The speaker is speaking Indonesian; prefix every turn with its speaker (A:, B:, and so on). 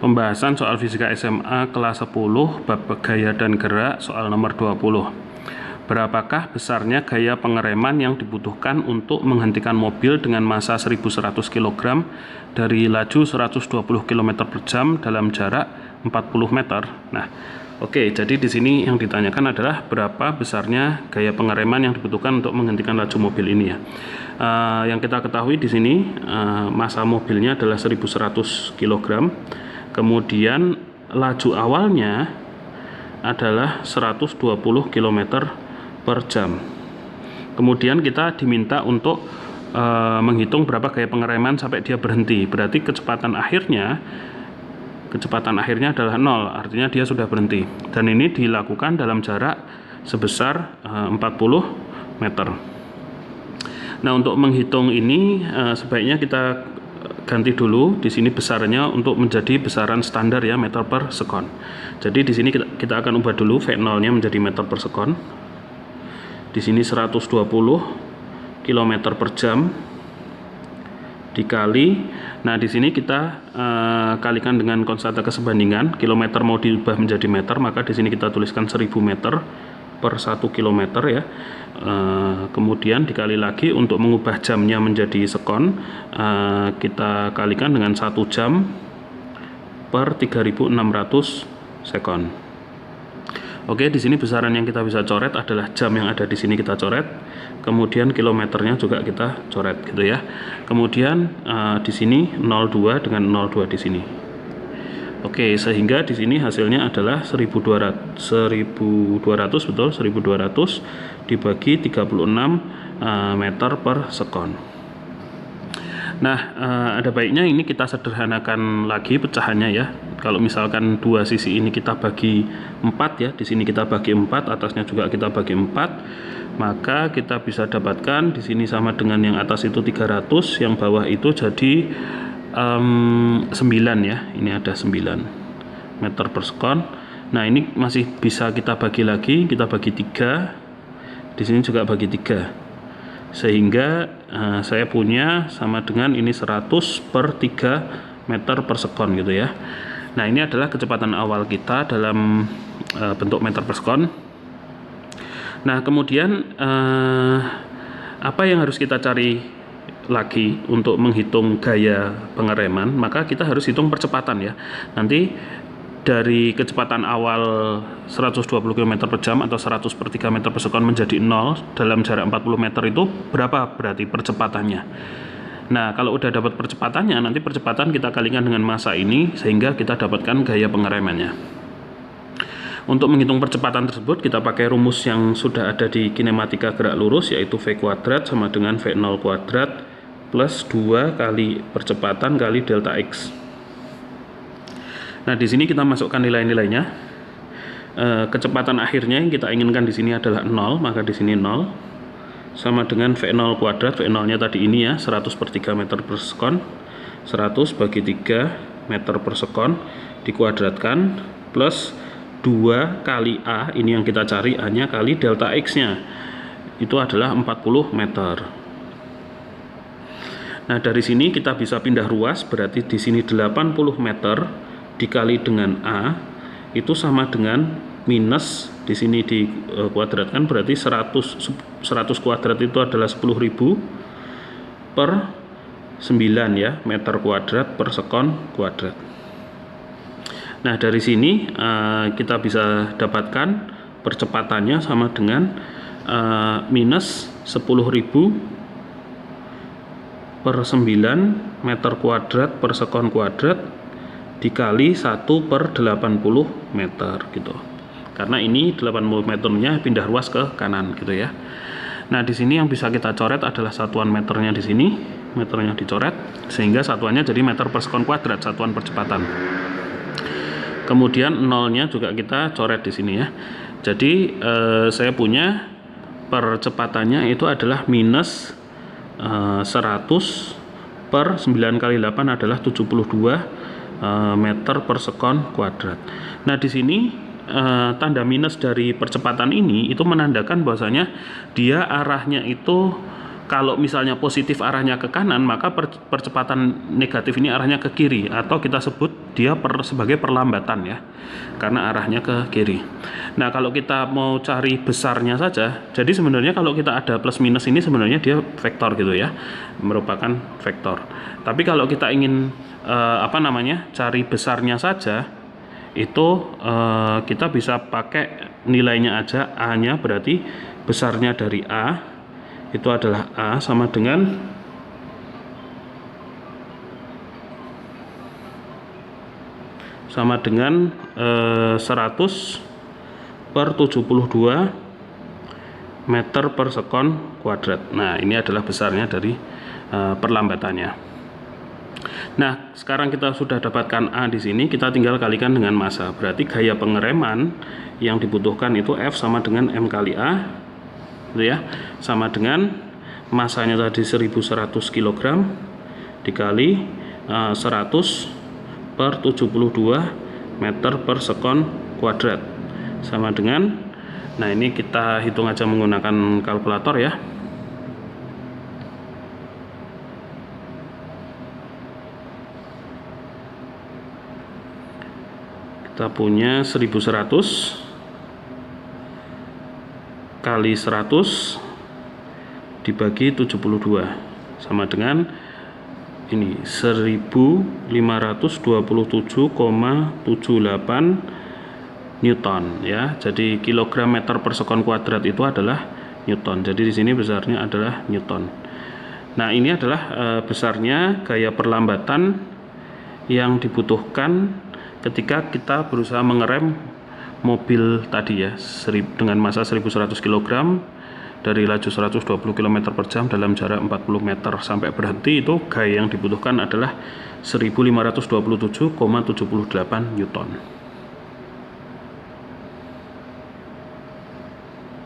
A: Pembahasan soal fisika SMA kelas 10 bab gaya dan gerak soal nomor 20. Berapakah besarnya gaya pengereman yang dibutuhkan untuk menghentikan mobil dengan massa 1100 kg dari laju 120 km per jam dalam jarak 40 meter? Nah, oke, jadi di sini yang ditanyakan adalah berapa besarnya gaya pengereman yang dibutuhkan untuk menghentikan laju mobil ini ya. Yang kita ketahui di sini massa mobilnya adalah 1100 kg. Kemudian laju awalnya adalah 120 km per jam. Kemudian kita diminta untuk menghitung berapa gaya pengereman sampai dia berhenti. Berarti kecepatan akhirnya adalah 0, artinya dia sudah berhenti. Dan ini dilakukan dalam jarak sebesar 40 meter. Nah, untuk menghitung ini sebaiknya kita ganti dulu di sini besarnya untuk menjadi besaran standar ya, meter per sekon. Jadi di sini kita akan ubah dulu V0-nya menjadi meter per sekon. Di sini 120 km per jam dikali. Nah, di sini kita kalikan dengan konstanta kesebandingan. Kilometer mau diubah menjadi meter, maka di sini kita tuliskan 1000 meter per 1 km ya. Kemudian dikali lagi untuk mengubah jamnya menjadi sekon, kita kalikan dengan 1 jam per 3600 sekon. Oke, di sini besaran yang kita bisa coret adalah jam yang ada di sini kita coret, kemudian kilometernya juga kita coret gitu ya. Kemudian di sini 02 dengan 02 di sini. Oke, sehingga di sini hasilnya adalah 1200 betul, 1200 dibagi 36 meter per sekon. Nah, ada baiknya ini kita sederhanakan lagi pecahannya ya. Kalau misalkan dua sisi ini kita bagi 4 ya, di sini kita bagi 4, atasnya juga kita bagi 4, maka kita bisa dapatkan di sini sama dengan yang atas itu 300, yang bawah itu jadi 9 ya, ini ada 9 meter per sekon. Nah, ini masih bisa kita bagi lagi, kita bagi 3, di sini juga bagi 3, sehingga saya punya sama dengan ini 100 per 3 meter per sekon gitu ya. Nah, ini adalah kecepatan awal kita dalam bentuk meter per sekon. Nah, kemudian apa yang harus kita cari lagi untuk menghitung gaya pengereman? Maka kita harus hitung percepatan ya. Nanti dari kecepatan awal 120 km per jam atau 100 per 3 meter per sekon menjadi 0 dalam jarak 40 meter itu berapa berarti percepatannya? Nah, kalau udah dapat percepatannya, nanti percepatan kita kalikan dengan massa ini sehingga kita dapatkan gaya pengeremannya. Untuk menghitung percepatan tersebut kita pakai rumus yang sudah ada di kinematika gerak lurus, yaitu V kuadrat sama dengan V0 kuadrat plus 2 kali percepatan kali delta X. Nah, di sini kita masukkan nilai-nilainya. Kecepatan akhirnya yang kita inginkan di sini adalah 0, maka di sini 0 sama dengan V0 kuadrat. V0-nya tadi ini ya, 100 per 3 meter per sekon. 100 bagi 3 meter per sekon dikuadratkan plus 2 kali A, ini yang kita cari A-nya, kali delta X-nya. Itu adalah 40 meter. Nah, dari sini kita bisa pindah ruas, berarti di sini 80 meter dikali dengan A itu sama dengan minus, di sini dikuadratkan berarti 100 kuadrat itu adalah 10.000 per 9 ya, meter kuadrat per sekon kuadrat. Nah, dari sini kita bisa dapatkan percepatannya sama dengan minus 10.000 per 9 meter kuadrat per sekon kuadrat dikali 1 per 80 meter gitu. Karena ini 80 meternya pindah ruas ke kanan gitu ya. Nah, di sini yang bisa kita coret adalah satuan meternya di sini, meternya dicoret sehingga satuannya jadi meter per sekon kuadrat, satuan percepatan. Kemudian nolnya juga kita coret di sini ya. Jadi saya punya percepatannya itu adalah minus 100 per 9 kali 8 adalah 72 meter per sekon kuadrat. Nah, di sini tanda minus dari percepatan ini itu menandakan bahwasanya dia arahnya itu kalau misalnya positif arahnya ke kanan, maka percepatan negatif ini arahnya ke kiri, atau kita sebut dia sebagai perlambatan ya, karena arahnya ke kiri. Nah, kalau kita mau cari besarnya saja, jadi sebenarnya kalau kita ada plus minus ini sebenarnya dia vektor gitu ya, merupakan vektor. Tapi kalau kita ingin cari besarnya saja, itu kita bisa pakai nilainya aja, A-nya berarti besarnya dari A itu adalah A sama dengan sama dengan 100 per 72 meter per sekon kuadrat. Nah, ini adalah besarnya dari perlambatannya. Nah, sekarang kita sudah dapatkan A di sini, kita tinggal kalikan dengan massa. Berarti gaya pengereman yang dibutuhkan itu F sama dengan M kali A, gitu ya, sama dengan massanya tadi 1100 kg dikali 100 per 72 meter per sekon kuadrat, sama dengan, nah ini kita hitung aja menggunakan kalkulator ya. Kita punya 1100 kali 100 dibagi 72 sama dengan ini 1527,78 Newton ya. Jadi kilogram meter per sekon kuadrat itu adalah Newton. Jadi di sini besarnya adalah Newton. Nah, ini adalah besarnya gaya perlambatan yang dibutuhkan ketika kita berusaha mengerem mobil tadi ya, dengan massa 1100 kg dari laju 120 km per jam dalam jarak 40 meter sampai berhenti. Itu gaya yang dibutuhkan adalah 1527,78 Newton.